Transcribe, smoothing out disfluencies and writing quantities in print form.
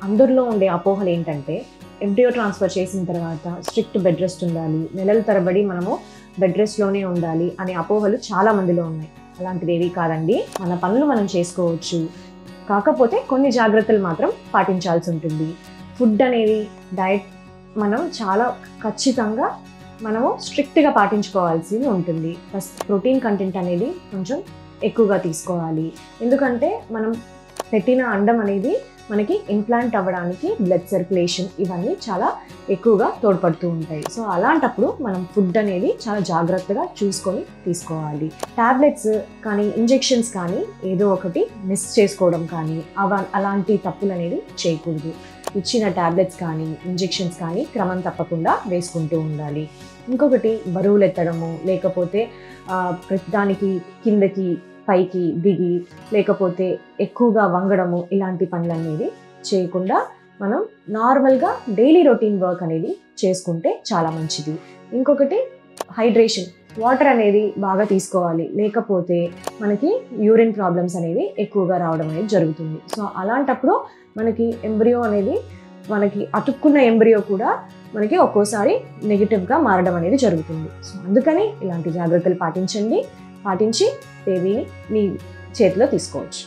అందరిలో ఉండే అపోహలు ఏంటంటే ఎంబ్రియో ట్రాన్స్ఫర్ చేసిన తర్వాత స్ట్రిక్ట్ బెడ్ రెస్ట్ ఉండాలి, నెలల తరబడి మనము బెడ్ రెస్ట్లోనే ఉండాలి అనే అపోహలు చాలా మందిలో ఉన్నాయి. అలాంటిది ఏవి కాదండి. మన పనులు మనం చేసుకోవచ్చు, కాకపోతే కొన్ని జాగ్రత్తలు మాత్రం పాటించాల్సి ఉంటుంది. ఫుడ్ అనేది డయట్ మనం చాలా ఖచ్చితంగా మనము స్ట్రిక్ట్గా పాటించుకోవాల్సి ఉంటుంది. ఫస్ట్ ప్రోటీన్ కంటెంట్ అనేది కొంచెం ఎక్కువగా తీసుకోవాలి. ఎందుకంటే మనం పెట్టిన అండం అనేది మనకి ఇంప్లాంట్ అవ్వడానికి బ్లడ్ సర్క్యులేషన్ ఇవన్నీ చాలా ఎక్కువగా తోడ్పడుతూ ఉంటాయి. సో అలాంటప్పుడు మనం ఫుడ్ అనేది చాలా జాగ్రత్తగా చూసుకొని తీసుకోవాలి. టాబ్లెట్స్ కానీ ఇంజెక్షన్స్ కానీ ఏదో ఒకటి మిస్ చేసుకోవడం కానీ అలాంటి తప్పులు అనేది చేయకూడదు. ఇచ్చిన టాబ్లెట్స్ కానీ ఇంజెక్షన్స్ కానీ క్రమం తప్పకుండా వేసుకుంటూ ఉండాలి. ఇంకొకటి బరువులు ఎత్తడము, లేకపోతే దానికి కిందకి పైకి దిగి లేకపోతే ఎక్కువగా వంగడము ఇలాంటి పనులు అనేది చేయకుండా మనం నార్మల్గా డైలీ రొటీన్ వర్క్ అనేది చేసుకుంటే చాలా మంచిది. ఇంకొకటి హైడ్రేషన్, వాటర్ అనేది బాగా తీసుకోవాలి, లేకపోతే మనకి యూరిన్ ప్రాబ్లమ్స్ అనేవి ఎక్కువగా రావడం అనేది జరుగుతుంది. సో అలాంటప్పుడు మనకి ఎంబ్రియో అనేది మనకి అతుక్కున్న ఎంబ్రియో కూడా మనకి ఒక్కోసారి నెగిటివ్గా మారడం అనేది జరుగుతుంది. సో అందుకని ఇలాంటి జాగ్రత్తలు పాటించి బేబీని మీ చేతిలో తీసుకోవచ్చు.